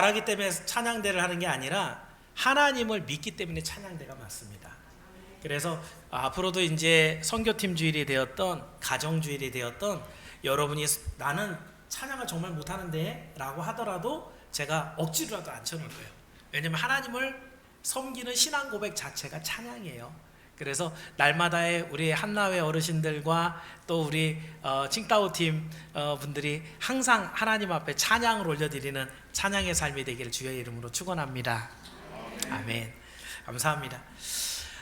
잘하기 때문에 찬양대를 하는 게 아니라 하나님을 믿기 때문에 찬양대가 맞습니다. 그래서 앞으로도 이제 선교팀 주일이 되었던 가정 주일이 되었던 여러분이 나는 찬양을 정말 못하는데 라고 하더라도 제가 억지로라도 앉혀놓을 거예요. 왜냐면 하나님을 섬기는 신앙 고백 자체가 찬양이에요. 그래서 날마다의 우리 한나회 어르신들과 또 우리 칭따오 팀 분들이 항상 하나님 앞에 찬양을 올려드리는 찬양의 삶이 되기를 주의 이름으로 축원합니다. 아멘. 감사합니다.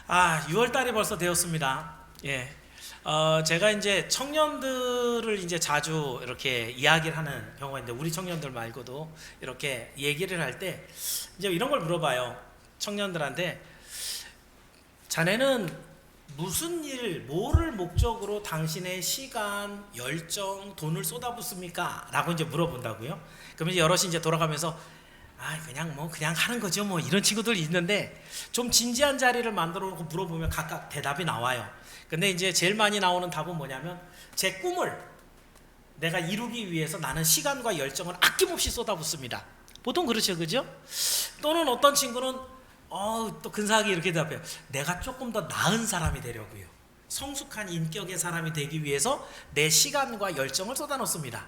6월달이 벌써 되었습니다. 예. 제가 이제 청년들을 이제 자주 이렇게 이야기를 하는 경우가 있는데, 우리 청년들 말고도 이렇게 얘기를 할 때 이제 이런 걸 물어봐요. 청년들한테 자네는 무슨 일, 뭐를 목적으로 당신의 시간, 열정, 돈을 쏟아붓습니까? 라고 이제 물어본다고요. 그러면 이제 여럿이 이제 돌아가면서 그냥 하는 거죠 뭐, 이런 친구들이 있는데, 좀 진지한 자리를 만들어 놓고 물어보면 각각 대답이 나와요. 근데 이제 제일 많이 나오는 답은 뭐냐면, 제 꿈을 내가 이루기 위해서 나는 시간과 열정을 아낌없이 쏟아붓습니다. 보통 그렇죠, 그죠? 또는 어떤 친구는 또 근사하게 이렇게 대답해요. 내가 조금 더 나은 사람이 되려고요. 성숙한 인격의 사람이 되기 위해서 내 시간과 열정을 쏟아놓습니다.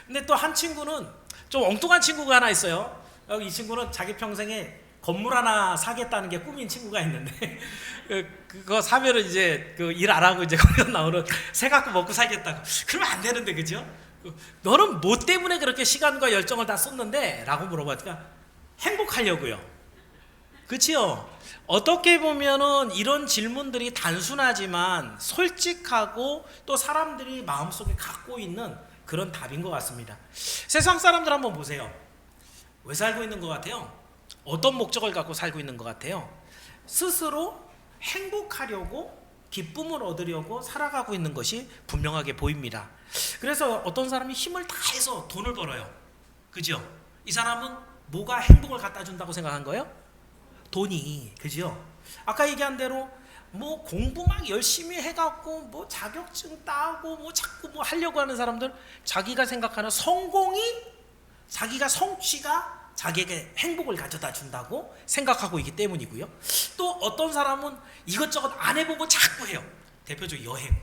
근데 또 한 친구는 좀 엉뚱한 친구가 하나 있어요. 이 친구는 자기 평생에 건물 하나 사겠다는 게 꿈인 친구가 있는데 그거 사면은 이제 그 일 안 하고 이제 거기서 나오는 새 갖고 먹고 살겠다고. 그러면 안 되는데, 그죠? 너는 뭐 때문에 그렇게 시간과 열정을 다 쏟는데? 라고 물어보니까 행복하려고요. 그렇죠? 어떻게 보면은 이런 질문들이 단순하지만 솔직하고 또 사람들이 마음속에 갖고 있는 그런 답인 것 같습니다. 세상 사람들 한번 보세요. 왜 살고 있는 것 같아요? 어떤 목적을 갖고 살고 있는 것 같아요? 스스로 행복하려고, 기쁨을 얻으려고 살아가고 있는 것이 분명하게 보입니다. 그래서 어떤 사람이 힘을 다해서 돈을 벌어요. 그죠? 이 사람은 뭐가 행복을 갖다 준다고 생각한 거예요? 돈이. 그죠? 아까 얘기한 대로 뭐 공부 막 열심히 해갖고 뭐 자격증 따고 뭐 자꾸 뭐 하려고 하는 사람들, 자기가 생각하는 성공이, 자기가 성취가 자기에게 행복을 가져다 준다고 생각하고 있기 때문이고요. 또 어떤 사람은 이것저것 안 해보고 자꾸 해요. 대표적으로 여행.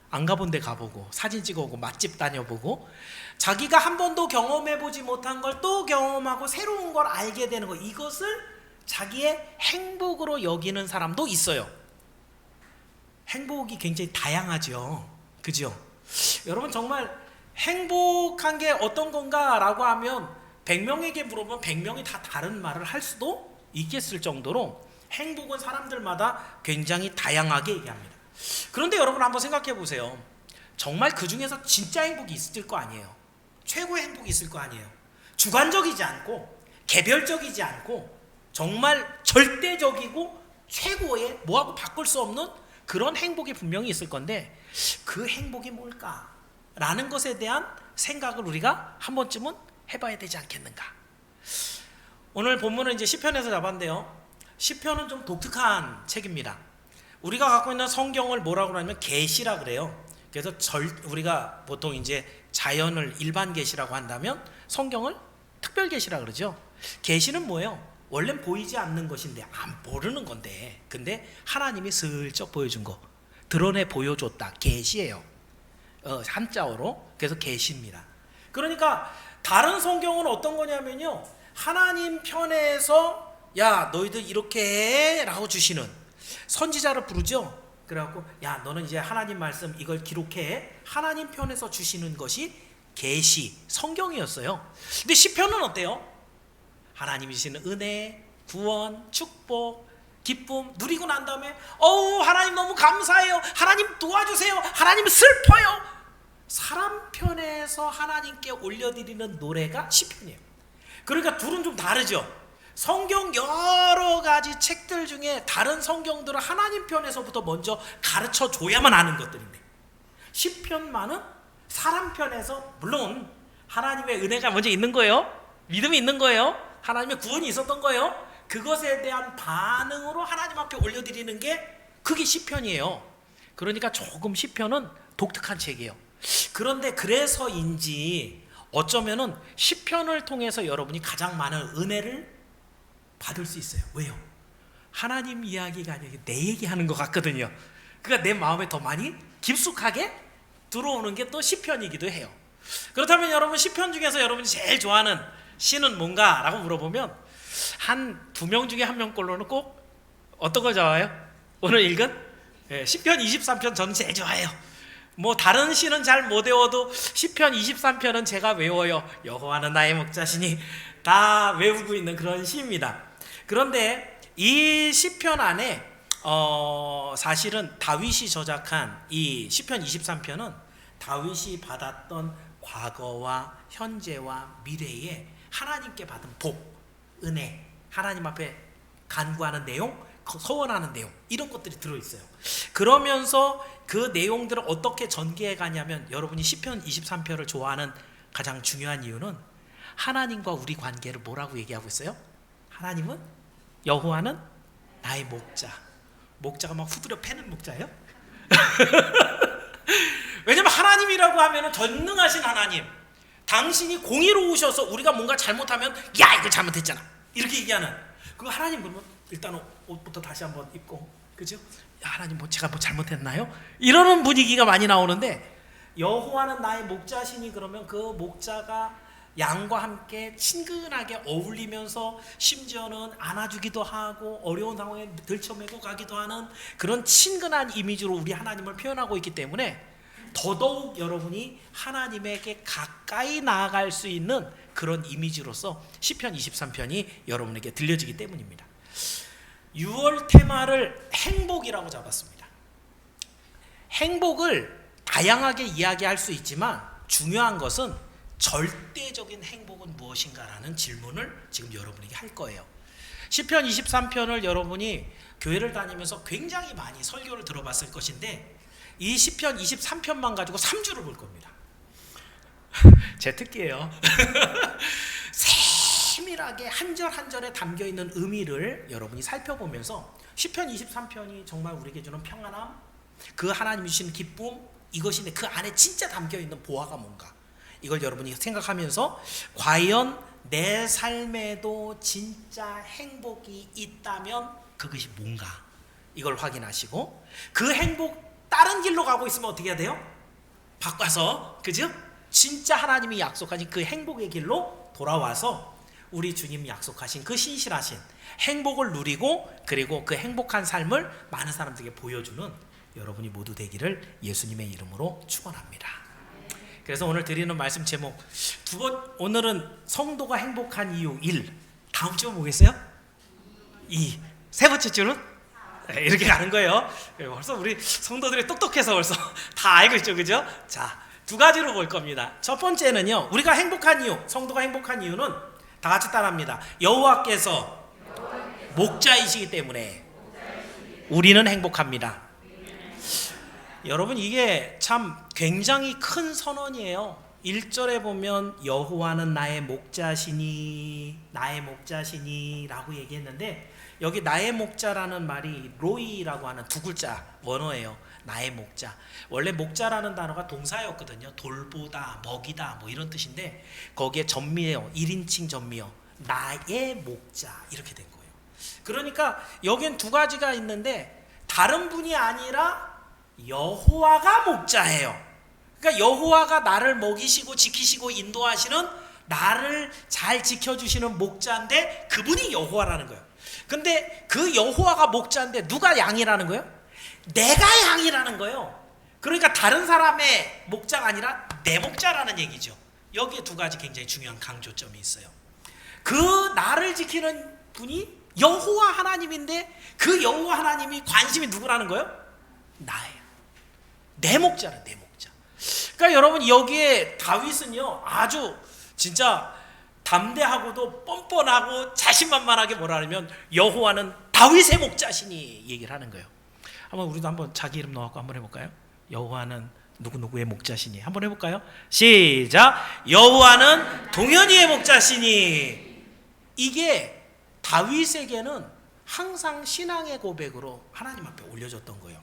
안 가본 데 가보고 사진 찍어오고 맛집 다녀보고 자기가 한 번도 경험해보지 못한 걸 또 경험하고 새로운 걸 알게 되는 거, 이것을 자기의 행복으로 여기는 사람도 있어요. 행복이 굉장히 다양하죠. 그죠? 여러분, 정말 행복한 게 어떤 건가 라고 하면 100명에게 물어보면 100명이 다 다른 말을 할 수도 있겠을 정도로 행복은 사람들마다 굉장히 다양하게 얘기합니다. 그런데 여러분 한번 생각해 보세요. 정말 그 중에서 진짜 행복이 있을 거 아니에요. 최고의 행복이 있을 거 아니에요. 주관적이지 않고 개별적이지 않고 정말 절대적이고 최고의, 뭐하고 바꿀 수 없는 그런 행복이 분명히 있을 건데, 그 행복이 뭘까? 라는 것에 대한 생각을 우리가 한 번쯤은 해봐야 되지 않겠는가. 오늘 본문은 이제 시편에서 잡았는데요, 시편은 좀 독특한 책입니다. 우리가 갖고 있는 성경을 뭐라고 하냐면 계시라 그래요. 그래서 우리가 보통 이제 자연을 일반 계시라고 한다면 성경을 특별 계시라 그러죠. 계시는 뭐예요? 원래는 보이지 않는 것인데, 안 모르는 건데, 근데 하나님이 슬쩍 보여준 거, 드러내 보여줬다. 계시예요. 한자어로. 그래서 계시입니다. 그러니까 다른 성경은 어떤 거냐면요, 하나님 편에서 야 너희들 이렇게 해 라고 주시는, 선지자를 부르죠. 그래갖고 야 너는 이제 하나님 말씀 이걸 기록해, 하나님 편에서 주시는 것이 계시, 성경이었어요. 근데 시편은 어때요? 하나님이 주시는 은혜, 구원, 축복, 기쁨 누리고 난 다음에 하나님 너무 감사해요, 하나님 도와주세요, 하나님 슬퍼요. 사람 편에서 하나님께 올려드리는 노래가 시편이에요. 그러니까 둘은 좀 다르죠. 성경 여러 가지 책들 중에 다른 성경들은 하나님 편에서부터 먼저 가르쳐 줘야만 아는 것들인데, 시편만은 사람 편에서, 물론 하나님의 은혜가 먼저 있는 거예요. 믿음이 있는 거예요. 하나님의 구원이 있었던 거예요. 그것에 대한 반응으로 하나님 앞에 올려드리는 게 그게 시편이에요. 그러니까 조금 시편은 독특한 책이에요. 그런데 그래서인지 어쩌면은 시편을 통해서 여러분이 가장 많은 은혜를 받을 수 있어요. 왜요? 하나님 이야기가 아니라 내 얘기하는 것 같거든요. 그러니까 내 마음에 더 많이 깊숙하게 들어오는 게 또 시편이기도 해요. 그렇다면 여러분, 시편 중에서 여러분이 제일 좋아하는 시는 뭔가? 라고 물어보면 한 2명 중에 1명 꼴로는 꼭 어떤 거 좋아해요? 오늘 읽은 시편 23편 저는 제일 좋아해요. 뭐 다른 시는 잘 못 외워도 시편 23편은 제가 외워요. 여호와는 나의 목자시니 다 외우고 있는 그런 시입니다. 그런데 이 시편 안에 사실은 다윗이 저작한 이 시편 23편은 다윗이 받았던 과거와 현재와 미래에 하나님께 받은 복, 은혜, 하나님 앞에 간구하는 내용, 서원하는 내용, 이런 것들이 들어있어요. 그러면서 그 내용들을 어떻게 전개해 가냐면, 여러분이 시편 23편을 좋아하는 가장 중요한 이유는 하나님과 우리 관계를 뭐라고 얘기하고 있어요? 하나님은, 여호와는 나의 목자. 목자가 막 후드려 패는 목자예요? 왜냐면 하나님이라고 하면 전능하신 하나님, 당신이 공의로우셔서 우리가 뭔가 잘못하면 야 이거 잘못했잖아 이렇게 얘기하는 그 하나님. 그러면 일단 옷부터 다시 한번 입고, 그죠? 야, 하나님 뭐 제가 뭐 잘못했나요? 이러는 분위기가 많이 나오는데, 여호와는 나의 목자시니 그러면 그 목자가 양과 함께 친근하게 어울리면서 심지어는 안아주기도 하고 어려운 상황에 들쳐매고 가기도 하는 그런 친근한 이미지로 우리 하나님을 표현하고 있기 때문에 더더욱 여러분이 하나님에게 가까이 나아갈 수 있는 그런 이미지로서 시편 23편이 여러분에게 들려지기 때문입니다. 6월 테마를 행복이라고 잡았습니다. 행복을 다양하게 이야기할 수 있지만 중요한 것은 절대적인 행복은 무엇인가라는 질문을 지금 여러분에게 할 거예요. 시편 23편을 여러분이 교회를 다니면서 굉장히 많이 설교를 들어봤을 것인데, 이 시편 23편만 가지고 3주를 볼 겁니다. 제 특기예요. 세밀하게 한 절 한 절에 담겨있는 의미를 여러분이 살펴보면서 시편 23편이 정말 우리에게 주는 평안함, 그 하나님이 주시는 기쁨, 이것인데 그 안에 진짜 담겨있는 보화가 뭔가, 이걸 여러분이 생각하면서 과연 내 삶에도 진짜 행복이 있다면 그것이 뭔가, 이걸 확인하시고, 그 행복 다른 길로 가고 있으면 어떻게 해야 돼요? 바꿔서, 그죠? 진짜 하나님이 약속하신 그 행복의 길로 돌아와서 우리 주님 약속하신 그 신실하신 행복을 누리고, 그리고 그 행복한 삶을 많은 사람들에게 보여주는 여러분이 모두 되기를 예수님의 이름으로 축원합니다. 그래서 오늘 드리는 말씀 제목 두 번, 오늘은 성도가 행복한 이유 1, 다음 주에 뭐겠어요? 2, 세 번째 주는 이렇게 가는 거예요. 벌써 우리 성도들이 똑똑해서 벌써 다 알고 있죠, 그죠? 자, 2가지로 볼 겁니다. 첫 번째는요, 우리가 행복한 이유, 성도가 행복한 이유는 다 같이 따라합니다. 여호와께서 목자이시기 때문에 우리는 행복합니다. 여러분, 이게 참 굉장히 큰 선언이에요. 1절에 보면 여호와는 나의 목자시니, 나의 목자시니 라고 얘기했는데, 여기 나의 목자라는 말이 로이라고 하는 2글자 원어예요. 나의 목자. 원래 목자라는 단어가 동사였거든요. 돌보다, 먹이다 뭐 이런 뜻인데, 거기에 전미예요. 1인칭 전미요. 나의 목자 이렇게 된 거예요. 그러니까 여기엔 2가지가 있는데, 다른 분이 아니라 여호와가 목자예요. 그러니까 여호와가 나를 먹이시고 지키시고 인도하시는, 나를 잘 지켜주시는 목자인데 그분이 여호와라는 거예요. 근데 그 여호와가 목자인데 누가 양이라는 거예요? 내가 양이라는 거예요. 그러니까 다른 사람의 목자가 아니라 내 목자라는 얘기죠. 여기에 2가지 굉장히 중요한 강조점이 있어요. 그 나를 지키는 분이 여호와 하나님인데, 그 여호와 하나님이 관심이 누구라는 거예요? 나예요. 내 목자라, 내 목자. 그러니까 여러분, 여기에 다윗은요 아주 진짜 담대하고도 뻔뻔하고 자신만만하게 뭐라 하면, 여호와는 다윗의 목자시니 얘기를 하는 거예요. 한번 우리도 한번 자기 이름 넣어갖고 한번 해볼까요? 여호와는 누구누구의 목자시니. 한번 해볼까요? 시작. 여호와는 동현이의 목자시니. 이게 다윗에게는 항상 신앙의 고백으로 하나님 앞에 올려졌던 거예요.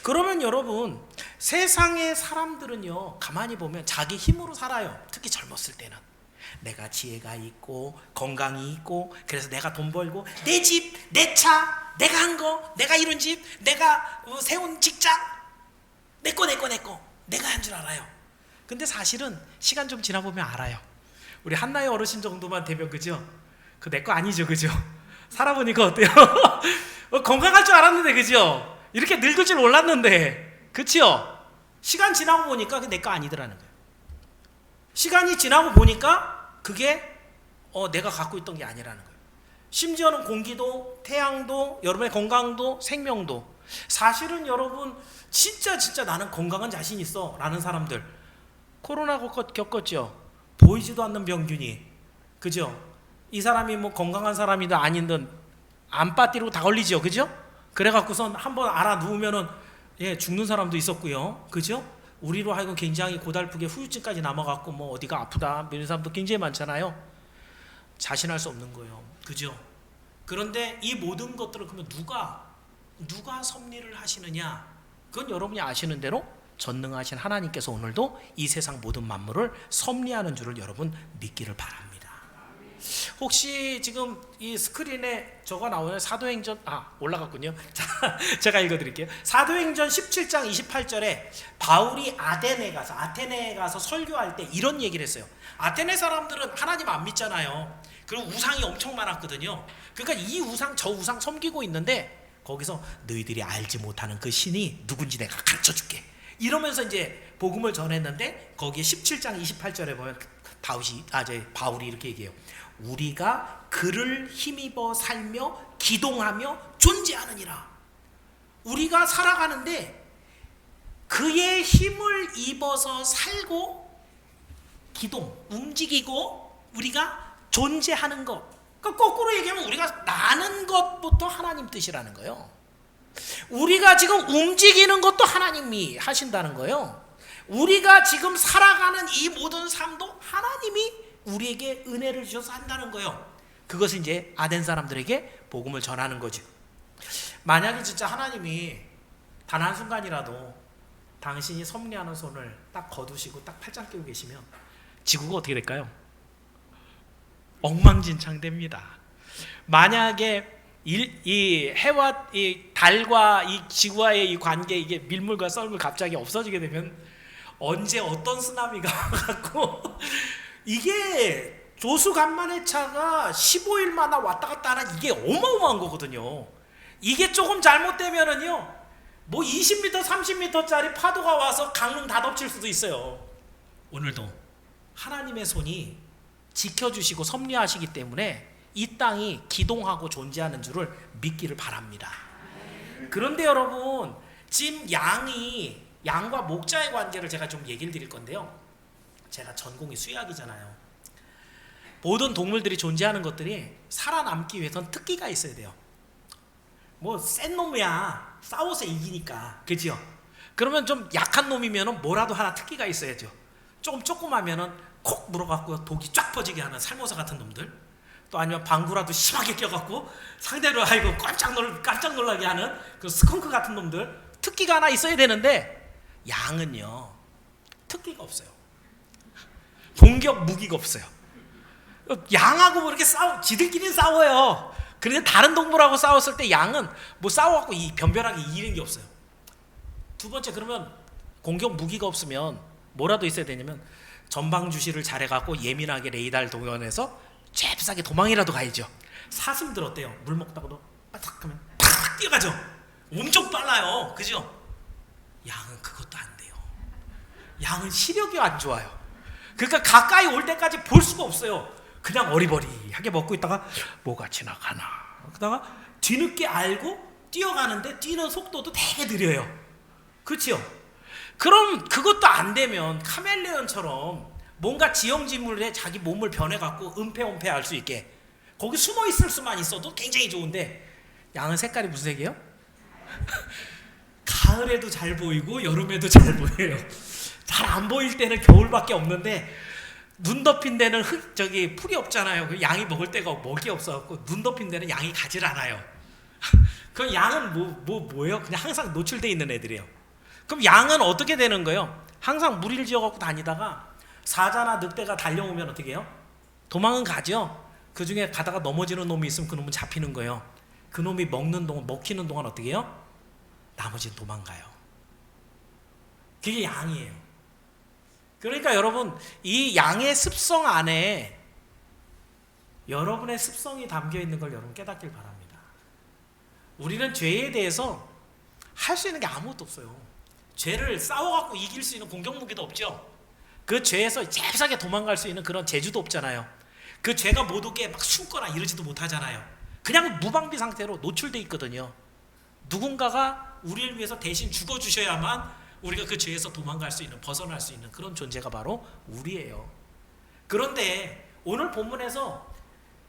그러면 여러분, 세상의 사람들은요, 가만히 보면 자기 힘으로 살아요. 특히 젊었을 때는. 내가 지혜가 있고 건강이 있고, 그래서 내가 돈 벌고 내 집, 내 차, 내가 한 거, 내가 이룬 집, 내가 세운 직장, 내 거 내가 한 줄 알아요. 근데 사실은 시간 좀 지나보면 알아요. 우리 한나의 어르신 정도만 되면, 그죠? 그 내 거 아니죠, 그죠? 살아보니까 어때요? 건강할 줄 알았는데, 그죠? 이렇게 늙을 줄 몰랐는데, 그치요? 시간 지나고 보니까 그 내 거 아니더라는 거예요. 시간이 지나고 보니까 그게 내가 갖고 있던 게 아니라는 거예요. 심지어는 공기도, 태양도, 여러분의 건강도, 생명도. 사실은 여러분, 진짜 나는 건강한 자신 있어 라는 사람들, 코로나 겪었죠? 보이지도 않는 병균이, 그죠? 이 사람이 뭐 건강한 사람이든 아니든 안빠띠로 다 걸리죠, 그죠? 그래갖고선 한번 알아 누우면은 죽는 사람도 있었고요, 그죠? 우리로 하여금 굉장히 고달프게 후유증까지 남아갖고 뭐 어디가 아프다 이런 사람도 굉장히 많잖아요. 자신할 수 없는 거예요, 그죠? 그런데 이 모든 것들을 그러면 누가 섭리를 하시느냐? 그건 여러분이 아시는 대로 전능하신 하나님께서 오늘도 이 세상 모든 만물을 섭리하는 줄을 여러분 믿기를 바랍니다. 혹시 지금 이 스크린에 저거 나오는 사도행전, 올라갔군요. 자, 제가 읽어드릴게요. 사도행전 17장 28절에 바울이 아테네에 가서 설교할 때 이런 얘기를 했어요. 아테네 사람들은 하나님 안 믿잖아요. 그리고 우상이 엄청 많았거든요. 그러니까 이 우상 저 우상 섬기고 있는데, 거기서 너희들이 알지 못하는 그 신이 누군지 내가 가르쳐줄게 이러면서 이제 복음을 전했는데, 거기에 17장 28절에 보면 바울이 이렇게 얘기해요. 우리가 그를 힘입어 살며 기동하며 존재하느니라. 우리가 살아가는데 그의 힘을 입어서 살고 기동, 움직이고 우리가 존재하는 것. 그러니까 거꾸로 얘기하면 우리가 나는 것부터 하나님 뜻이라는 거예요. 우리가 지금 움직이는 것도 하나님이 하신다는 거예요. 우리가 지금 살아가는 이 모든 삶도 하나님이 우리에게 은혜를 주셔서 한다는 거예요. 그것을 이제 아덴 사람들에게 복음을 전하는 거죠. 만약에 진짜 하나님이 단 한순간이라도 당신이 섭리하는 손을 딱 거두시고 딱 팔짱 끼고 계시면 지구가 어떻게 될까요? 엉망진창 됩니다. 만약에 이 해와 이 달과 이 지구와의 이 관계, 이게 밀물과 썰물 갑자기 없어지게 되면 언제 어떤 쓰나미가 갖고 이게 조수간만의 차가 15일마다 왔다 갔다 하는, 이게 어마어마한 거거든요. 이게 조금 잘못되면은요, 뭐 20m, 30m짜리 파도가 와서 강릉 다 덮칠 수도 있어요. 오늘도 하나님의 손이 지켜주시고 섭리하시기 때문에 이 땅이 기동하고 존재하는 줄을 믿기를 바랍니다. 그런데 여러분, 지금 양과 목자의 관계를 제가 좀 얘기를 드릴 건데요. 제가 전공이 수의학이잖아요. 모든 동물들이 존재하는 것들이 살아남기 위해서는 특기가 있어야 돼요. 뭐 센 놈이야 싸워서 이기니까, 그죠? 그러면 좀 약한 놈이면 뭐라도 하나 특기가 있어야죠. 조그마면은 콕 물어갖고 독이 쫙 퍼지게 하는 살모사 같은 놈들, 또 아니면 방구라도 심하게 껴갖고 상대로 깜짝 놀라게 하는 그 스컹크 같은 놈들, 특기가 하나 있어야 되는데, 양은요 특기가 없어요. 공격 무기가 없어요. 양하고 뭐 이렇게 지들끼리 싸워요. 그런데 다른 동물하고 싸웠을 때 양은 뭐 싸워갖고 변변하게 이기는 게 없어요. 두 번째, 그러면 공격 무기가 없으면 뭐라도 있어야 되냐면 전방주시를 잘해갖고 예민하게 레이더를 동원해서 잽싸게 도망이라도 가야죠. 사슴들 어때요? 물 먹다가도 바삭 하면 팍 뛰어가죠. 엄청 빨라요, 그죠? 양은 그것도 안 돼요. 양은 시력이 안 좋아요. 그러니까 가까이 올 때까지 볼 수가 없어요. 그냥 어리버리하게 먹고 있다가 뭐가 지나가나, 그러다가 뒤늦게 알고 뛰어가는데 뛰는 속도도 되게 느려요. 그렇죠? 그럼 그것도 안 되면 카멜레온처럼 뭔가 지형지물에 자기 몸을 변해갖고 은폐할 수 있게 거기 숨어 있을 수만 있어도 굉장히 좋은데, 양은 색깔이 무슨 색이에요? 가을에도 잘 보이고 여름에도 잘 보여요. 잘 안 보일 때는 겨울밖에 없는데, 눈 덮인 데는 풀이 없잖아요. 양이 먹을 데가 먹이 없어갖고 눈 덮인 데는 양이 가질 않아요. 그럼 양은 뭐예요? 그냥 항상 노출돼 있는 애들이에요. 그럼 양은 어떻게 되는 거예요? 항상 무리를 지어갖고 다니다가 사자나 늑대가 달려오면 어떻게 해요? 도망은 가죠. 그 중에 가다가 넘어지는 놈이 있으면 그 놈은 잡히는 거예요. 그 놈이 먹히는 동안 어떻게 해요? 나머지는 도망가요. 그게 양이에요. 그러니까 여러분, 이 양의 습성 안에 여러분의 습성이 담겨 있는 걸 여러분 깨닫길 바랍니다. 우리는 죄에 대해서 할 수 있는 게 아무것도 없어요. 죄를 싸워갖고 이길 수 있는 공격 무기도 없죠. 그 죄에서 잽싸게 도망갈 수 있는 그런 재주도 없잖아요. 그 죄가 못 오게 막 숨거나 이러지도 못하잖아요. 그냥 무방비 상태로 노출돼 있거든요. 누군가가 우리를 위해서 대신 죽어주셔야만 우리가 그 죄에서 도망갈 수 있는, 벗어날 수 있는 그런 존재가 바로 우리예요. 그런데 오늘 본문에서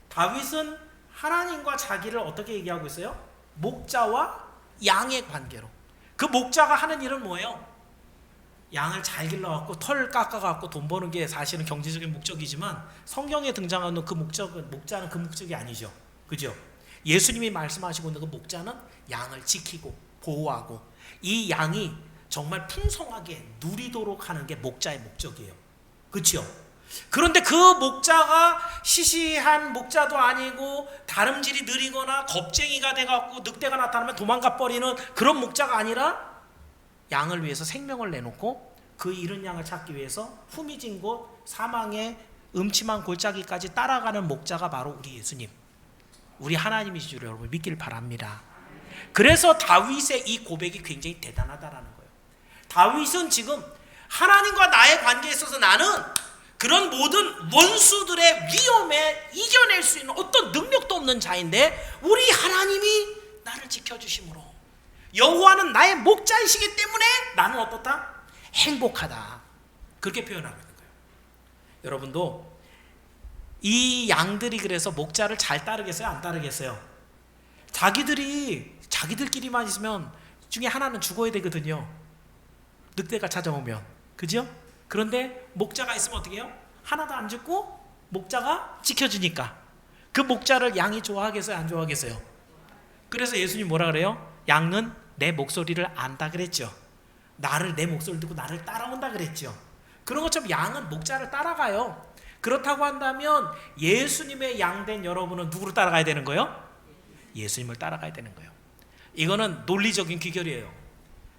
다윗은 하나님과 자기를 어떻게 얘기하고 있어요? 목자와 양의 관계로. 그 목자가 하는 일은 뭐예요? 양을 잘 길러갖고 털 깎아갖고 돈 버는 게 사실은 경제적인 목적이지만 성경에 등장하는 그 목자는 그 목적이 아니죠. 그죠? 예수님이 말씀하시고 있는 그 목자는 양을 지키고 보호하고 이 양이 정말 풍성하게 누리도록 하는 게 목자의 목적이에요. 그렇죠? 그런데 그 목자가 시시한 목자도 아니고 다름질이 느리거나 겁쟁이가 돼갖고 늑대가 나타나면 도망가 버리는 그런 목자가 아니라 양을 위해서 생명을 내놓고 그 잃은 양을 찾기 위해서 후미진 곳 사망의 음침한 골짜기까지 따라가는 목자가 바로 우리 예수님, 우리 하나님이신 줄 여러분 믿길 바랍니다. 그래서 다윗의 이 고백이 굉장히 대단하다라는 거예요. 다윗은 지금 하나님과 나의 관계에 있어서 나는 그런 모든 원수들의 위험에 이겨낼 수 있는 어떤 능력도 없는 자인데 우리 하나님이 나를 지켜주심으로 여호와는 나의 목자이시기 때문에 나는 어떻다? 행복하다. 그렇게 표현하고 있는 거예요. 여러분도 이 양들이 그래서 목자를 잘 따르겠어요? 안 따르겠어요? 자기들끼리만 있으면 중에 하나는 죽어야 되거든요. 늑대가 찾아오면. 그죠? 그런데 목자가 있으면 어떻게 해요? 하나도 안 죽고 목자가 지켜주니까 그 목자를 양이 좋아하겠어요? 안 좋아하겠어요? 그래서 예수님 뭐라 그래요? 양은 내 목소리를 안다 그랬죠. 내 목소리를 듣고 나를 따라온다 그랬죠. 그런 것처럼 양은 목자를 따라가요. 그렇다고 한다면 예수님의 양된 여러분은 누구를 따라가야 되는 거예요? 예수님을 따라가야 되는 거예요. 이거는 논리적인 귀결이에요.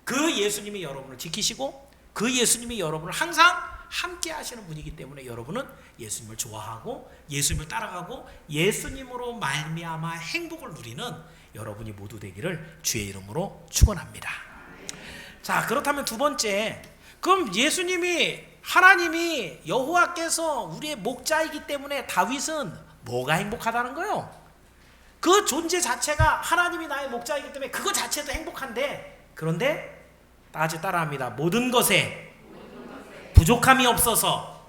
그 예수님이 여러분을 지키시고 그 예수님이 여러분을 항상 함께 하시는 분이기 때문에 여러분은 예수님을 좋아하고 예수님을 따라가고 예수님으로 말미암아 행복을 누리는 여러분이 모두 되기를 주의 이름으로 축원합니다. 자, 그렇다면 두 번째, 그럼 하나님이 여호와께서 우리의 목자이기 때문에 다윗은 뭐가 행복하다는 거예요? 그 존재 자체가 하나님이 나의 목자이기 때문에 그거 자체도 행복한데, 그런데 다시 따라합니다. 모든 것에 부족함이 없어서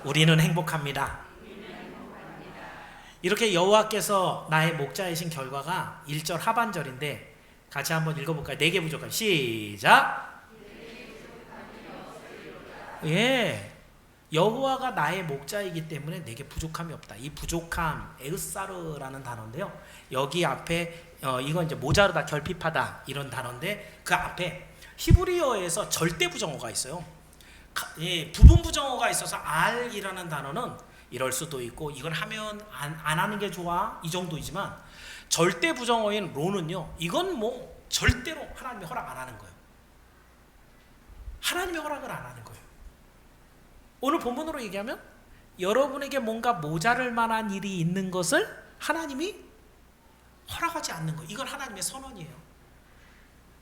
우리는 행복합니다. 이렇게 여호와께서 나의 목자이신 결과가 1절 하반절인데 같이 한번 읽어볼까요? 4개 부족함. 시작. 예, 여호와가 나의 목자이기 때문에 내게 부족함이 없다. 이 부족함, 에으사르라는 단어인데요. 여기 앞에 이건 이제 모자르다, 결핍하다 이런 단어인데 그 앞에 히브리어에서 절대 부정어가 있어요. 부분 부정어가 있어서 알이라는 단어는 이럴 수도 있고 이걸 하면 안 하는 게 좋아 이 정도이지만 절대 부정어인 로는요, 이건 뭐 절대로 하나님이 허락 안 하는 거예요. 하나님의 허락을 안 하는 거예요. 오늘 본문으로 얘기하면 여러분에게 뭔가 모자랄 만한 일이 있는 것을 하나님이 허락하지 않는 거예요. 이건 하나님의 선언이에요.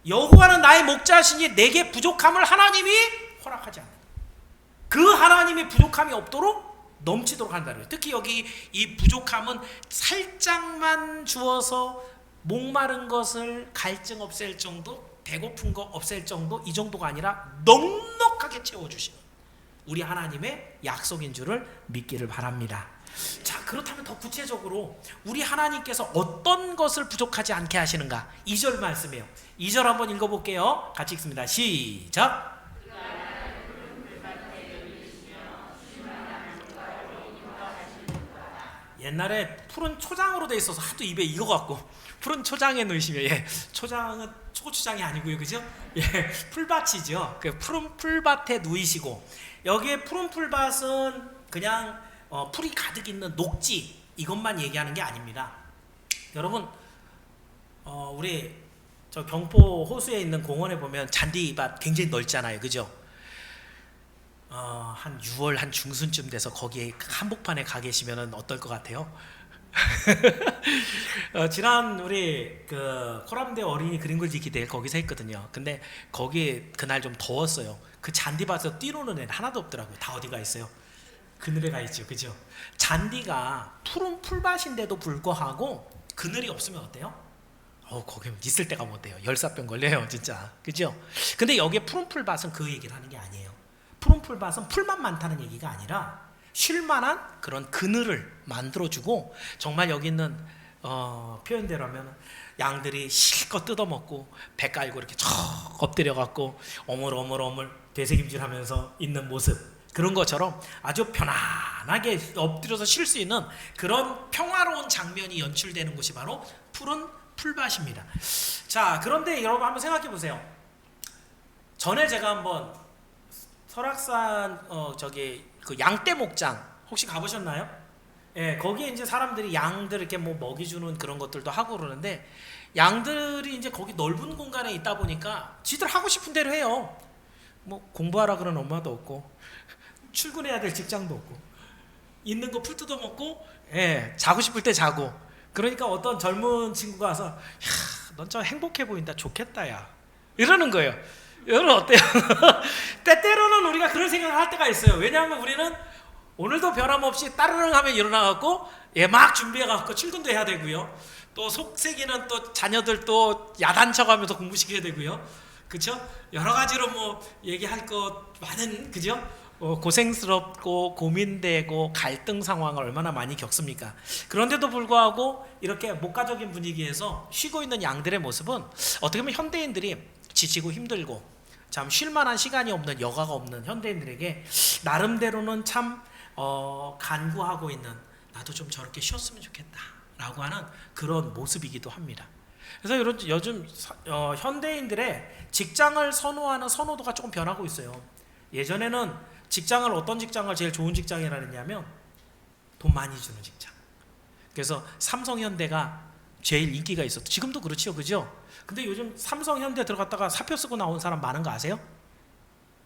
여호와는 나의 목자시니 내게 부족함을 하나님이 허락하지 않는 거예요. 그 하나님의 부족함이 없도록 넘치도록 한다는 거예요. 특히 여기 이 부족함은 살짝만 주어서 목마른 것을 갈증 없앨 정도, 배고픈 거 없앨 정도, 이 정도가 아니라 넉넉하게 채워주시는 우리 하나님의 약속인 줄을 믿기를 바랍니다. 자, 그렇다면 더 구체적으로 우리 하나님께서 어떤 것을 부족하지 않게 하시는가? 2절 말씀이에요. 2절 한번 읽어볼게요. 같이 읽습니다. 시작. 옛날에 푸른 초장으로 돼 있어서 하도 입에 익어갖고 푸른 초장에 넣으시면 초장은 초고추장이 아니고요, 그죠? 풀밭이죠. 그 푸른 풀밭에 누이시고 여기에 푸른 풀밭은 그냥 풀이 가득 있는 녹지 이것만 얘기하는 게 아닙니다. 여러분 우리 저 경포 호수에 있는 공원에 보면 잔디밭 굉장히 넓잖아요, 그죠? 한 6월 한 중순쯤 돼서 거기에 한복판에 가 계시면 어떨 것 같아요? 지난 우리 그 코람대 어린이 그림 그리기 기대 거기서 했거든요. 근데 거기 그날 좀 더웠어요. 그 잔디밭에서 뛰노는 애는 하나도 없더라고요. 다 어디가 있어요? 그늘에 가 있죠, 그죠? 잔디가 푸른 풀밭인데도 불구하고 그늘이 없으면 어때요? 거기 있을 때가 못 돼요. 열사병 걸려요, 진짜, 그죠? 근데 여기에 푸른 풀밭은 그 얘기를 하는 게 아니에요. 푸른 풀밭은 풀만 많다는 얘기가 아니라 쉴만한 그런 그늘을 만들어주고, 정말 여기 있는 표현대로 하면 양들이 실컷 뜯어먹고 배 깔고 이렇게 쭉 엎드려갖고 어물어물 되새김질하면서 있는 모습, 그런 것처럼 아주 편안하게 엎드려서 쉴 수 있는 그런 평화로운 장면이 연출되는 곳이 바로 푸른 풀밭입니다. 자, 그런데 여러분 한번 생각해 보세요. 전에 제가 한번 설악산 그 양떼 목장 혹시 가보셨나요? 예, 거기에 이제 사람들이 양들 이렇게 뭐 먹이 주는 그런 것들도 하고 그러는데, 양들이 이제 거기 넓은 공간에 있다 보니까 지들 하고 싶은 대로 해요. 뭐 공부하라 그러는 엄마도 없고, 출근해야 될 직장도 없고, 있는 거 풀 뜯어 먹고, 자고 싶을 때 자고. 그러니까 어떤 젊은 친구가 와서, 야, 넌 저 행복해 보인다, 좋겠다 야, 이러는 거예요. 여러분 어때요? 때때로는 우리가 그런 생각을 할 때가 있어요. 왜냐하면 우리는 오늘도 변함없이 따르릉 하면 일어나갖고 막 준비해갖고 출근도 해야 되고요. 또 속세기는 또 자녀들 또 야단쳐가면서 공부시켜야 되고요. 그렇죠? 여러 가지로 뭐 얘기할 것 많은, 그죠? 고생스럽고 고민되고 갈등 상황을 얼마나 많이 겪습니까? 그런데도 불구하고 이렇게 목가적인 분위기에서 쉬고 있는 양들의 모습은 어떻게 보면 현대인들이 지치고 힘들고 참 쉴만한 시간이 없는, 여가가 없는 현대인들에게 나름대로는 참 간구하고 있는, 나도 좀 저렇게 쉬었으면 좋겠다 라고 하는 그런 모습이기도 합니다. 그래서 요즘 현대인들의 직장을 선호하는 선호도가 조금 변하고 있어요. 예전에는 어떤 직장을 제일 좋은 직장이라 했냐면 돈 많이 주는 직장. 그래서 삼성현대가 제일 인기가 있었죠. 지금도 그렇죠, 그죠? 근데 요즘 삼성현대 들어갔다가 사표 쓰고 나온 사람 많은 거 아세요?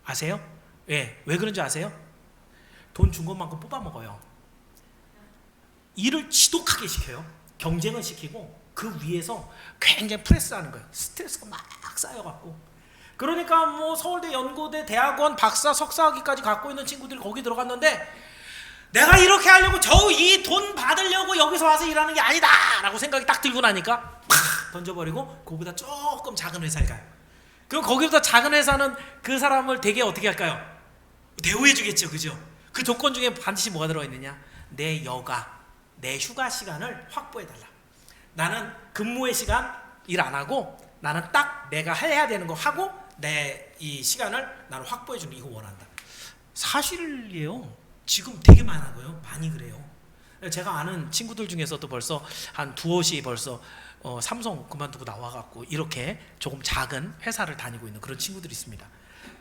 아세요? 왜 그런지 아세요? 돈 준 것만큼 뽑아 먹어요. 일을 지독하게 시켜요. 경쟁을 시키고 그 위에서 굉장히 프레스하는 거예요. 스트레스가 막 쌓여갖고. 그러니까 뭐 서울대, 연고대, 대학원, 박사, 석사학위까지 갖고 있는 친구들이 거기 들어갔는데, 내가 이렇게 하려고 이 돈 받으려고 여기서 와서 일하는 게 아니다 라고 생각이 딱 들고 나니까 팍 던져버리고 그보다 조금 작은 회사에 가요. 그럼 거기보다 작은 회사는 그 사람을 되게 어떻게 할까요? 대우해 주겠죠, 그죠? 그 조건 중에 반드시 뭐가 들어가 있느냐? 내 여가, 내 휴가 시간을 확보해 달라. 나는 근무의 시간 일 안 하고 나는 딱 내가 해야 되는 거 하고 내 이 시간을 나는 확보해 주는, 이거 원한다. 사실이에요. 지금 되게 많아요. 많이 그래요. 제가 아는 친구들 중에서도 벌써 한 두엇이 벌써 삼성 그만두고 나와갖고 이렇게 조금 작은 회사를 다니고 있는 그런 친구들이 있습니다.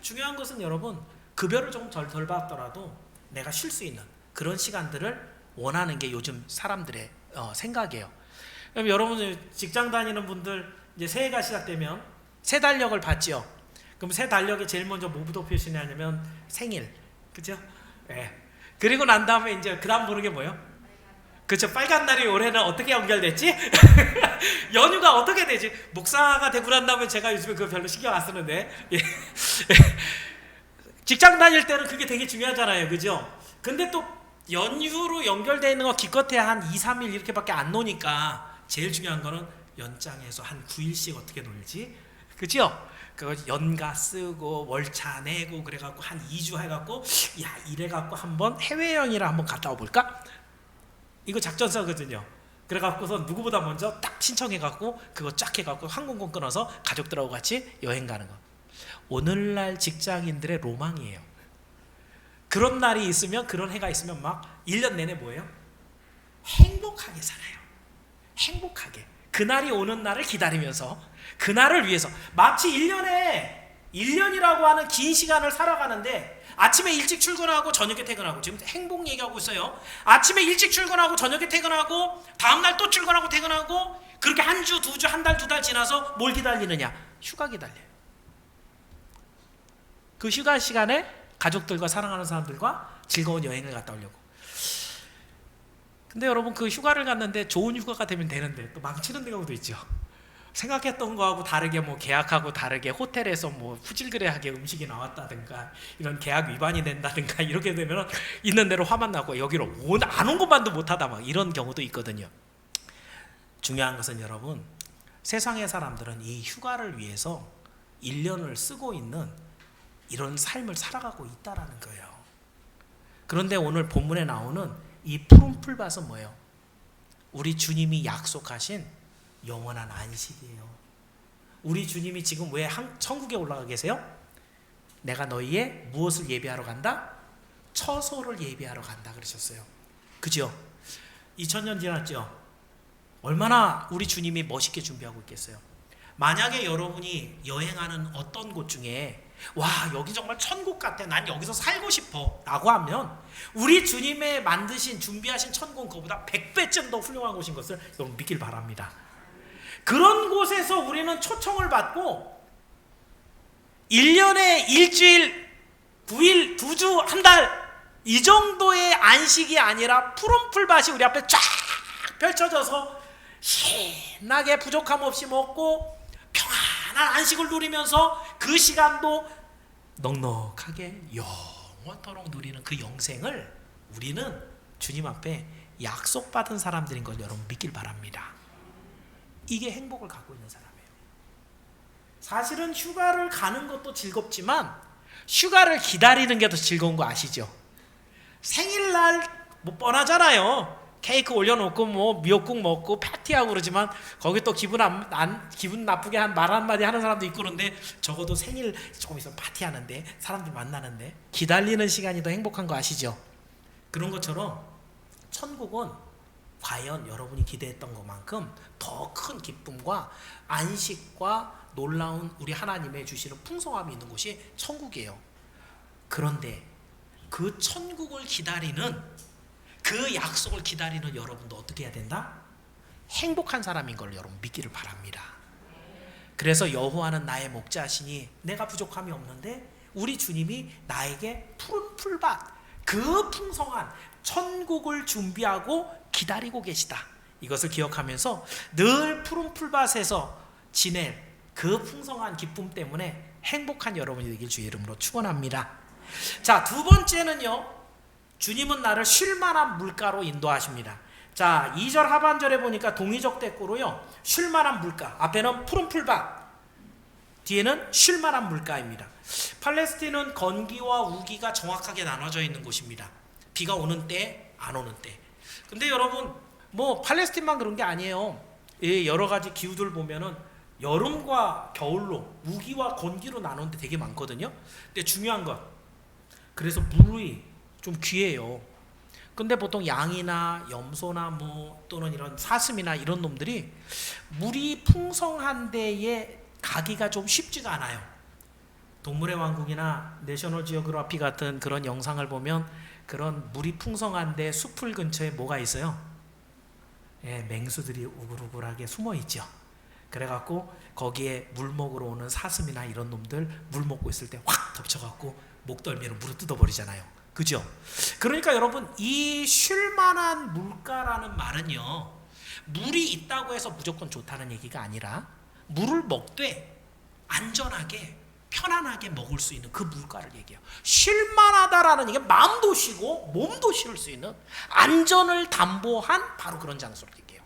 중요한 것은 여러분, 급여를 조금 덜 받더라도 내가 쉴 수 있는 그런 시간들을 원하는 게 요즘 사람들의 생각이에요. 그럼 여러분 직장 다니는 분들 이제 새해가 시작되면 새 달력을 받지요. 그럼 새 달력에 제일 먼저 뭐부터 표시하냐면 생일, 그죠? 그리고 난 다음에 이제 그 다음 보는 게 뭐예요? 그렇죠. 빨간 날이 올해는 어떻게 연결됐지? 연휴가 어떻게 되지? 목사가 되고 난 다음에 제가 요즘에 그거 별로 신경 안 쓰는데 직장 다닐 때는 그게 되게 중요하잖아요, 그죠? 근데 또 연휴로 연결되어 있는 거 기껏해야 한 2, 3일 이렇게밖에 안 노니까 제일 중요한 거는 연장해서 한 9일씩 어떻게 놀지? 그죠? 그거 연가 쓰고 월차 내고 그래갖고 한 2주 해갖고 야 이래갖고 한번 해외여행이라 한번 갔다 와볼까? 이거 작전서거든요. 그래갖고서 누구보다 먼저 딱 신청해갖고 그거 쫙 해갖고 항공권 끊어서 가족들하고 같이 여행 가는 거. 오늘날 직장인들의 로망이에요. 그런 날이 있으면, 그런 해가 있으면 막 1년 내내 뭐예요? 행복하게 살아요. 행복하게. 그날이 오는 날을 기다리면서 그날을 위해서 마치 1년이라고 하는 긴 시간을 살아가는데 아침에 일찍 출근하고 저녁에 퇴근하고, 지금 행복 얘기하고 있어요. 아침에 일찍 출근하고 저녁에 퇴근하고 다음날 또 출근하고 퇴근하고, 그렇게 한 주, 두 주, 한 달, 두 달 지나서 뭘 기다리느냐? 휴가 기다려요. 그 휴가 시간에 가족들과 사랑하는 사람들과 즐거운 여행을 갔다 오려고. 근데 여러분, 그 휴가를 갔는데 좋은 휴가가 되면 되는데 또 망치는 경우도 있죠. 생각했던 거하고 다르게, 뭐 계약하고 다르게 호텔에서 뭐 후질그레하게 음식이 나왔다든가, 이런 계약 위반이 된다든가, 이렇게 되면 있는 대로 화만 나고 여기로 안 온 것만도 못하다, 막 이런 경우도 있거든요. 중요한 것은 여러분, 세상의 사람들은 이 휴가를 위해서 1년을 쓰고 있는 이런 삶을 살아가고 있다라는 거예요. 그런데 오늘 본문에 나오는 이 푸른 풀밭은 뭐예요? 우리 주님이 약속하신 영원한 안식이에요. 우리 주님이 지금 왜 천국에 올라가 계세요? 내가 너희의 무엇을 예비하러 간다? 처소를 예비하러 간다 그러셨어요. 그죠? 2000년 지났죠? 얼마나 우리 주님이 멋있게 준비하고 있겠어요. 만약에 여러분이 여행하는 어떤 곳 중에 와, 여기 정말 천국 같아, 난 여기서 살고 싶어 라고 하면, 우리 주님의 만드신 준비하신 천국은 그보다 100배쯤 더 훌륭한 곳인 것을 여러분 믿길 바랍니다. 그런 곳에서 우리는 초청을 받고 1년에 일주일, 9일, 2주, 한 달 이 정도의 안식이 아니라 푸른 풀밭이 우리 앞에 쫙 펼쳐져서 신나게 부족함 없이 먹고 평안한 안식을 누리면서 그 시간도 넉넉하게 영원토록 누리는 그 영생을 우리는 주님 앞에 약속받은 사람들인 걸 여러분 믿길 바랍니다. 이게 행복을 갖고 있는 사람이에요. 사실은 휴가를 가는 것도 즐겁지만 휴가를 기다리는 게 더 즐거운 거 아시죠? 생일날 뭐 뻔하잖아요. 케이크 올려놓고 뭐 미역국 먹고 파티하고 그러지만 거기 또 기분 나쁘게 말 한마디 하는 사람도 있고, 그런데 적어도 생일 조금 있으면 파티하는데, 사람들 만나는데 기다리는 시간이 더 행복한 거 아시죠? 그런 것처럼 천국은 과연 여러분이 기대했던 것만큼 더 큰 기쁨과 안식과 놀라운 우리 하나님의 주시는 풍성함이 있는 곳이 천국이에요. 그런데 그 천국을 기다리는, 그 약속을 기다리는 여러분도 어떻게 해야 된다? 행복한 사람인 걸 여러분 믿기를 바랍니다. 그래서 여호와는 나의 목자시니 내가 부족함이 없는데, 우리 주님이 나에게 푸른 풀밭, 그 풍성한 천국을 준비하고 기다리고 계시다. 이것을 기억하면서 늘 푸른 풀밭에서 지낼 그 풍성한 기쁨 때문에 행복한 여러분이 되길 주의 이름으로 축원합니다. 자, 두 번째는요, 주님은 나를 쉴만한 물가로 인도하십니다. 자, 2절 하반절에 보니까 동의적 대꾸로요, 쉴만한 물가, 앞에는 푸른 풀밭, 뒤에는 쉴만한 물가입니다. 팔레스틴은 건기와 우기가 정확하게 나눠져 있는 곳입니다. 비가 오는 때, 안 오는 때. 근데 여러분, 뭐 팔레스틴만 그런 게 아니에요. 여러 가지 기후들 보면은 여름과 겨울로, 우기와 건기로 나누는데 되게 많거든요. 근데 중요한 건, 그래서 물이 좀 귀해요. 근데 보통 양이나 염소나 뭐 또는 이런 사슴이나 이런 놈들이 물이 풍성한 데에 가기가 좀 쉽지가 않아요. 동물의 왕국이나 내셔널 지오그래피 같은 그런 영상을 보면 그런 물이 풍성한 데 숲풀 근처에 뭐가 있어요? 맹수들이 우글우글하게 숨어 있죠. 그래갖고 거기에 물 먹으러 오는 사슴이나 이런 놈들 물 먹고 있을 때 확 덮쳐갖고 목덜미로 물을 뜯어버리잖아요. 그죠? 그러니까 여러분, 이 쉴만한 물가라는 말은요, 물이 있다고 해서 무조건 좋다는 얘기가 아니라 물을 먹되 안전하게 편안하게 먹을 수 있는 그 물가를 얘기해요. 쉴만하다라는 게 마음도 쉬고 몸도 쉴 수 있는 안전을 담보한 바로 그런 장소를 얘기해요.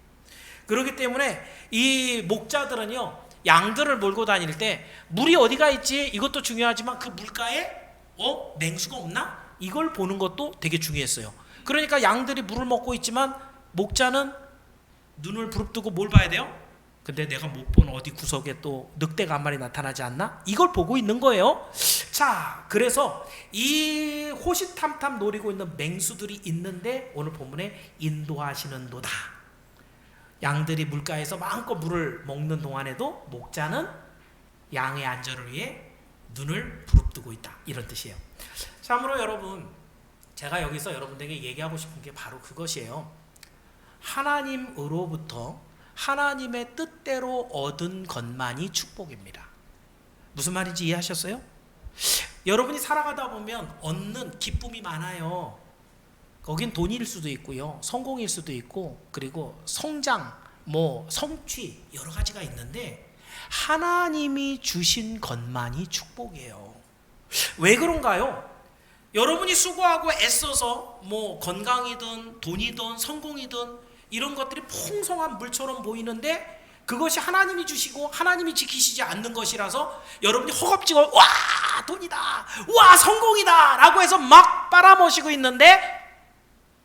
그렇기 때문에 이 목자들은요, 양들을 몰고 다닐 때 물이 어디가 있지, 이것도 중요하지만 그 물가에 맹수가 없나? 이걸 보는 것도 되게 중요했어요. 그러니까 양들이 물을 먹고 있지만 목자는 눈을 부릅뜨고 뭘 봐야 돼요? 근데 내가 못 본 어디 구석에 또 늑대가 한 마리 나타나지 않나? 이걸 보고 있는 거예요. 자, 그래서 이 호시탐탐 노리고 있는 맹수들이 있는데 오늘 본문에 인도하시는도다. 양들이 물가에서 마음껏 물을 먹는 동안에도 목자는 양의 안전을 위해 눈을 부릅뜨고 있다. 이런 뜻이에요. 참으로 여러분, 제가 여기서 여러분들에게 얘기하고 싶은 게 바로 그것이에요. 하나님으로부터 하나님의 뜻대로 얻은 것만이 축복입니다. 무슨 말인지 이해하셨어요? 여러분이 살아가다 보면 얻는 기쁨이 많아요. 거긴 돈일 수도 있고요, 성공일 수도 있고, 그리고 성장, 성취 여러 가지가 있는데 하나님이 주신 것만이 축복이에요. 왜 그런가요? 여러분이 수고하고 애써서 건강이든 돈이든 성공이든 이런 것들이 풍성한 물처럼 보이는데 그것이 하나님이 주시고 하나님이 지키시지 않는 것이라서 여러분이 허겁지겁 와 돈이다, 와 성공이다 라고 해서 막 빨아머시고 있는데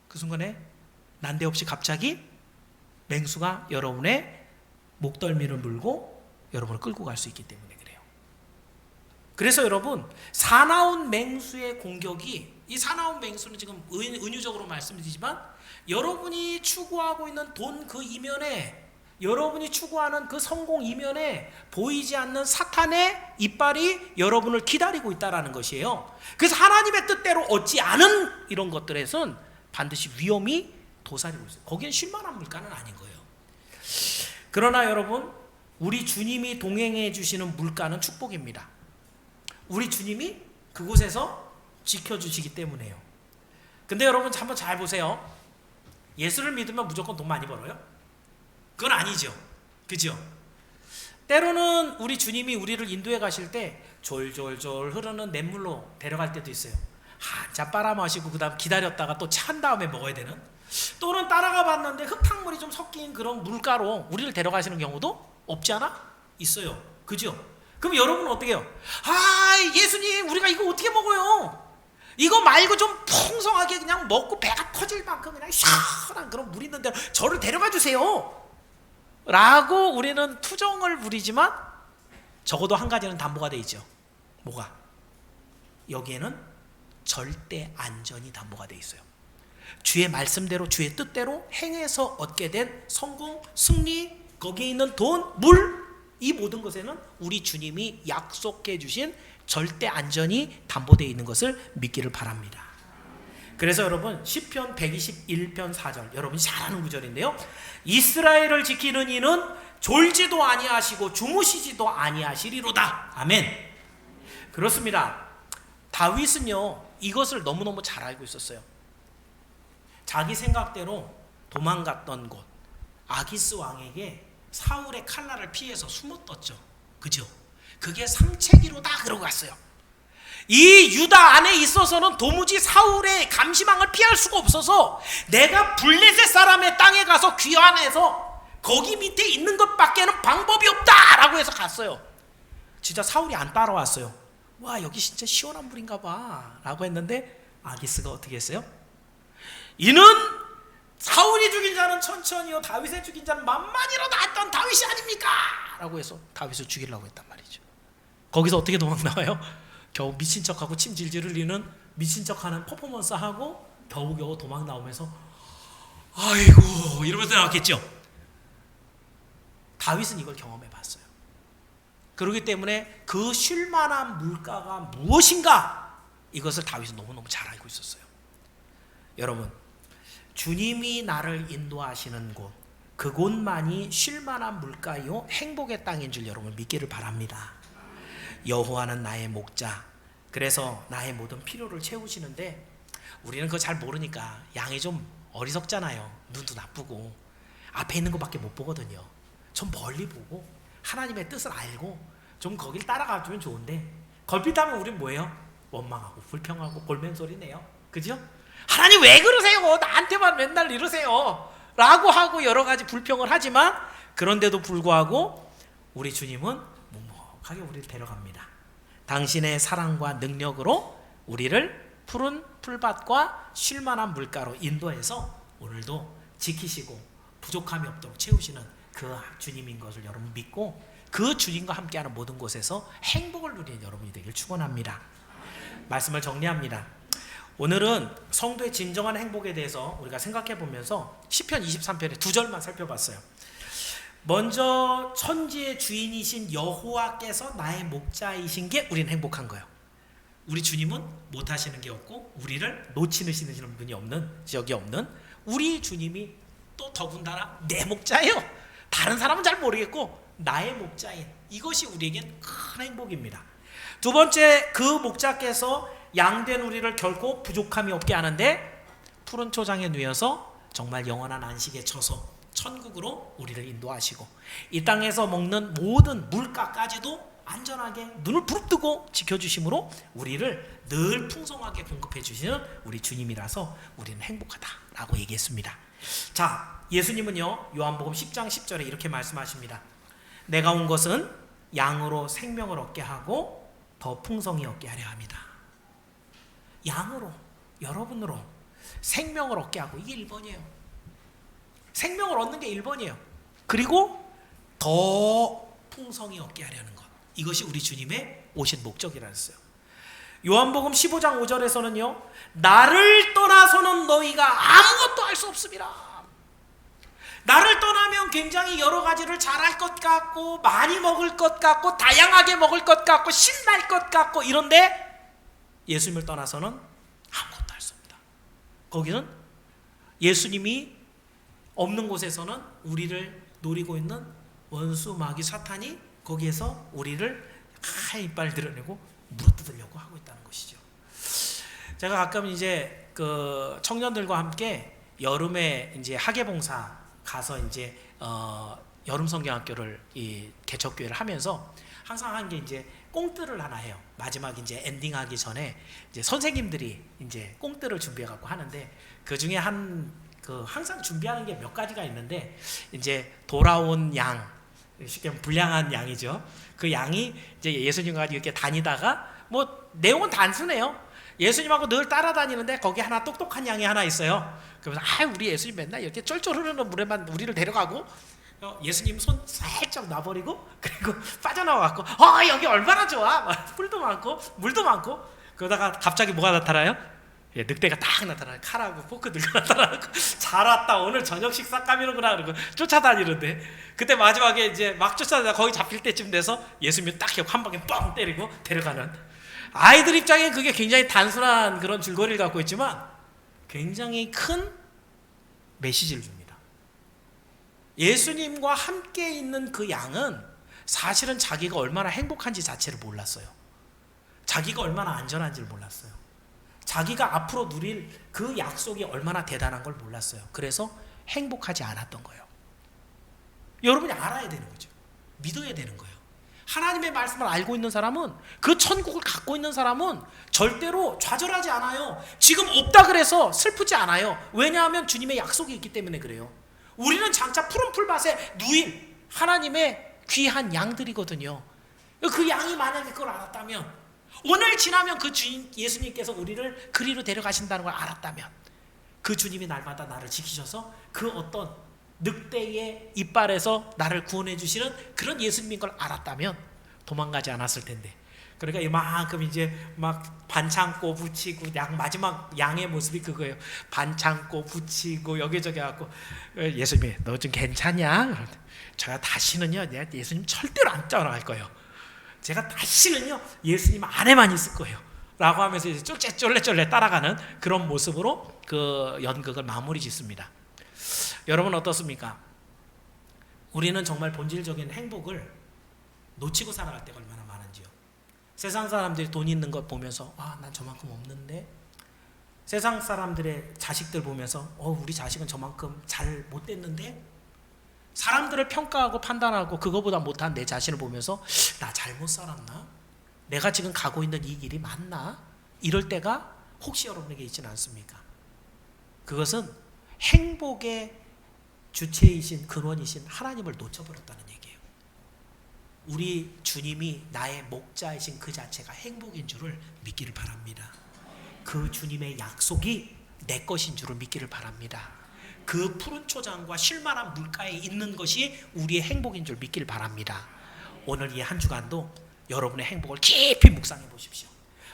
그 순간에 난데없이 갑자기 맹수가 여러분의 목덜미를 물고 여러분을 끌고 갈 수 있기 때문에 그래요. 그래서 여러분, 사나운 맹수의 공격이, 이 사나운 맹수는 지금 은유적으로 말씀드리지만 여러분이 추구하고 있는 돈 그 이면에, 여러분이 추구하는 그 성공 이면에 보이지 않는 사탄의 이빨이 여러분을 기다리고 있다는 것이에요. 그래서 하나님의 뜻대로 얻지 않은 이런 것들에선 반드시 위험이 도사리고 있어요. 거기엔 쉴만한 물가는 아닌 거예요. 그러나 여러분, 우리 주님이 동행해 주시는 물가는 축복입니다. 우리 주님이 그곳에서 지켜주시기 때문에요. 근데 여러분 한번 잘 보세요. 예수를 믿으면 무조건 돈 많이 벌어요? 그건 아니죠. 그죠? 때로는 우리 주님이 우리를 인도해 가실 때 졸졸졸 흐르는 냇물로 데려갈 때도 있어요. 한참 빨아마시고 그 다음 기다렸다가 또 찬 다음에 먹어야 되는, 또는 따라가 봤는데 흙탕물이 좀 섞인 그런 물가로 우리를 데려가시는 경우도 없지 않아? 있어요. 그죠? 그럼 여러분은 어떻게 해요? 예수님 우리가 이거 어떻게 먹어요? 이거 말고 좀 풍성하게 그냥 먹고 배가 터질 만큼 그냥 시원한 그런 물 있는 데로 저를 데려가 주세요 라고 우리는 투정을 부리지만 적어도 한 가지는 담보가 돼 있죠. 뭐가? 여기에는 절대 안전이 담보가 돼 있어요. 주의 말씀대로 주의 뜻대로 행해서 얻게 된 성공, 승리, 거기에 있는 돈, 물, 이 모든 것에는 우리 주님이 약속해 주신 절대 안전이 담보되어 있는 것을 믿기를 바랍니다. 그래서 여러분 시편 121편 4절, 여러분이 잘 아는 구절인데요. 이스라엘을 지키는 이는 졸지도 아니하시고 주무시지도 아니하시리로다. 아멘. 그렇습니다. 다윗은요 이것을 너무너무 잘 알고 있었어요. 자기 생각대로 도망갔던 곳, 아기스 왕에게 사울의 칼날을 피해서 숨었었죠. 그죠? 그게 삼체기로다 그러고 갔어요. 이 유다 안에 있어서는 도무지 사울의 감시망을 피할 수가 없어서 내가 블레셋 사람의 땅에 가서 귀환해서 거기 밑에 있는 것밖에는 방법이 없다라고 해서 갔어요. 진짜 사울이 안 따라왔어요. 와 여기 진짜 시원한 물인가 봐 라고 했는데 아기스가 어떻게 했어요? 이는 사울이 죽인 자는 천천히요 다윗의 죽인 자는 만만이라도 낫던 다윗이 아닙니까? 라고 해서 다윗을 죽이려고 했단 말이죠. 거기서 어떻게 도망 나와요? 겨우 미친 척하고 침 질질 흘리는 미친 척하는 퍼포먼스하고 겨우겨우 도망 나오면서 아이고 이러면서 나왔겠죠. 다윗은 이걸 경험해 봤어요. 그렇기 때문에 그 쉴만한 물가가 무엇인가 이것을 다윗은 너무너무 잘 알고 있었어요. 여러분 주님이 나를 인도하시는 곳, 그곳만이 쉴만한 물가요 행복의 땅인 줄 여러분 믿기를 바랍니다. 여호와는 나의 목자, 그래서 나의 모든 필요를 채우시는데 우리는 그거 잘 모르니까 양이 좀 어리석잖아요. 눈도 나쁘고 앞에 있는 것밖에 못 보거든요. 좀 멀리 보고 하나님의 뜻을 알고 좀 거길 따라가 주면 좋은데 걸핏하면 우린 뭐예요? 원망하고 불평하고 골맨소리네요. 그죠? 하나님 왜 그러세요? 나한테만 맨날 이러세요 라고 하고 여러 가지 불평을 하지만 그런데도 불구하고 우리 주님은 묵묵하게 우리를 데려갑니다. 당신의 사랑과 능력으로 우리를 푸른 풀밭과 쉴만한 물가로 인도해서 오늘도 지키시고 부족함이 없도록 채우시는 그 주님인 것을 여러분 믿고 그 주님과 함께하는 모든 곳에서 행복을 누리는 여러분이 되길 축원합니다. 말씀을 정리합니다. 오늘은 성도의 진정한 행복에 대해서 우리가 생각해 보면서 시편 23편의 2절만 살펴봤어요. 먼저 천지의 주인이신 여호와께서 나의 목자이신 게 우리는 행복한 거예요. 우리 주님은 못하시는 게 없고 우리를 놓치시는 분이 없는, 적이 없는 우리 주님이 또 더군다나 내 목자예요. 다른 사람은 잘 모르겠고 나의 목자인 이것이 우리에겐 큰 행복입니다. 두 번째, 그 목자께서 양된 우리를 결코 부족함이 없게 하는데 푸른 초장에 누워서 정말 영원한 안식에 처서 천국으로 우리를 인도하시고 이 땅에서 먹는 모든 물가까지도 안전하게 눈을 부릅뜨고 지켜주심으로 우리를 늘 풍성하게 공급해 주시는 우리 주님이라서 우리는 행복하다라고 얘기했습니다. 자, 예수님은요 요한복음 10장 10절에 이렇게 말씀하십니다. 내가 온 것은 양으로 생명을 얻게 하고 더 풍성히 얻게 하려 합니다. 양으로, 여러분으로 생명을 얻게 하고, 이게 1번이에요. 생명을 얻는 게 1번이에요. 그리고 더 풍성히 얻게 하려는 것, 이것이 우리 주님의 오신 목적이라 했어요. 요한복음 15장 5절에서는요 나를 떠나서는 너희가 아무것도 할 수 없습니다. 나를 떠나면 굉장히 여러 가지를 잘할 것 같고 많이 먹을 것 같고 다양하게 먹을 것 같고 신날 것 같고 이런데 예수님을 떠나서는 아무것도 할 수 없다. 거기는 예수님이 없는 곳에서는 우리를 노리고 있는 원수 마귀 사탄이 거기에서 우리를 이빨 드러내고 물어뜯으려고 하고 있다는 것이죠. 제가 가끔 이제 그 청년들과 함께 여름에 이제 학예봉사 가서 이제 여름 성경학교를 이 개척교회를 하면서 항상 한 게 이제 꽁뜨를 하나 해요. 마지막 이제 엔딩하기 전에 이제 선생님들이 이제 꽁뜨를 준비해 갖고 하는데 그 중에 항상 준비하는 게 몇 가지가 있는데 이제 돌아온 양, 쉽게 말하면 불량한 양이죠. 그 양이 이제 예수님과 이렇게 다니다가 뭐 내용은 단순해요. 예수님하고 늘 따라다니는데 거기 하나 똑똑한 양이 하나 있어요. 그러면서 우리 예수님 맨날 이렇게 쫄쫄 흐르는 물에만 우리를 데려가고 예수님 손 살짝 놔버리고 그리고 빠져나와갖고 여기 얼마나 좋아, 풀도 많고 물도 많고. 그러다가 갑자기 뭐가 나타나요? 늑대가 딱 나타나요. 칼하고 포크 들고 나타나고 잘 왔다, 오늘 저녁 식사감이로구나 그러고 쫓아다니는데, 그때 마지막에 이제 막 쫓아다니다 거기 잡힐 때쯤 돼서 예수님이 딱 한 방에 뻥 때리고 데려가는, 아이들 입장엔 그게 굉장히 단순한 그런 줄거리를 갖고 있지만 굉장히 큰 메시지를 줍니다. 예수님과 함께 있는 그 양은 사실은 자기가 얼마나 행복한지 자체를 몰랐어요. 자기가 얼마나 안전한지를 몰랐어요. 자기가 앞으로 누릴 그 약속이 얼마나 대단한 걸 몰랐어요. 그래서 행복하지 않았던 거예요. 여러분이 알아야 되는 거죠. 믿어야 되는 거예요. 하나님의 말씀을 알고 있는 사람은, 그 천국을 갖고 있는 사람은 절대로 좌절하지 않아요. 지금 없다 그래서 슬프지 않아요. 왜냐하면 주님의 약속이 있기 때문에 그래요. 우리는 장차 푸른 풀밭에 누일 하나님의 귀한 양들이거든요. 그 양이 만약에 그걸 알았다면, 오늘 지나면 그 주인 예수님께서 우리를 그리로 데려가신다는 걸 알았다면, 그 주님이 날마다 나를 지키셔서 그 어떤 늑대의 이빨에서 나를 구원해 주시는 그런 예수님인 걸 알았다면 도망가지 않았을 텐데. 그러니까 이만큼 이제 막 반창고 붙이고, 마지막 양의 모습이 그거예요. 반창고 붙이고 여기저기 갖고, 예수님이 너 좀 괜찮냐? 제가 다시는요 예수님 절대로 안 따라갈 거예요. 제가 다시는요 예수님 안에만 있을 거예요 라고 하면서 이제 쫄래쫄래 따라가는 그런 모습으로 그 연극을 마무리 짓습니다. 여러분 어떻습니까? 우리는 정말 본질적인 행복을 놓치고 살아갈 때가 얼마나 많은지요. 세상 사람들이 돈 있는 것 보면서 난 저만큼 없는데, 세상 사람들의 자식들 보면서 우리 자식은 저만큼 잘 못 됐는데, 사람들을 평가하고 판단하고 그거보다 못한 내 자신을 보면서 나 잘못 살았나? 내가 지금 가고 있는 이 길이 맞나? 이럴 때가 혹시 여러분에게 있지는 않습니까? 그것은 행복의 주체이신 근원이신 하나님을 놓쳐버렸다는 얘기예요. 우리 주님이 나의 목자이신 그 자체가 행복인 줄을 믿기를 바랍니다. 그 주님의 약속이 내 것인 줄을 믿기를 바랍니다. 그 푸른 초장과 쉴만한 물가에 있는 것이 우리의 행복인 줄 믿길 바랍니다. 오늘 이 한 주간도 여러분의 행복을 깊이 묵상해 보십시오.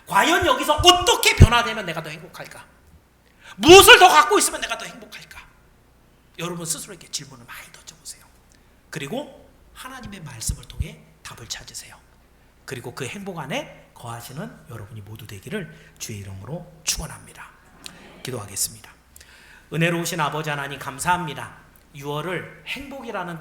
과연 여기서 어떻게 변화되면 내가 더 행복할까? 무엇을 더 갖고 있으면 내가 더 행복할까? 여러분 스스로에게 질문을 많이 던져보세요. 그리고 하나님의 말씀을 통해 답을 찾으세요. 그리고 그 행복 안에 거하시는 여러분이 모두 되기를 주의 이름으로 축원합니다. 기도하겠습니다. 은혜로우신 아버지 하나님 감사합니다. 6월을 행복이라는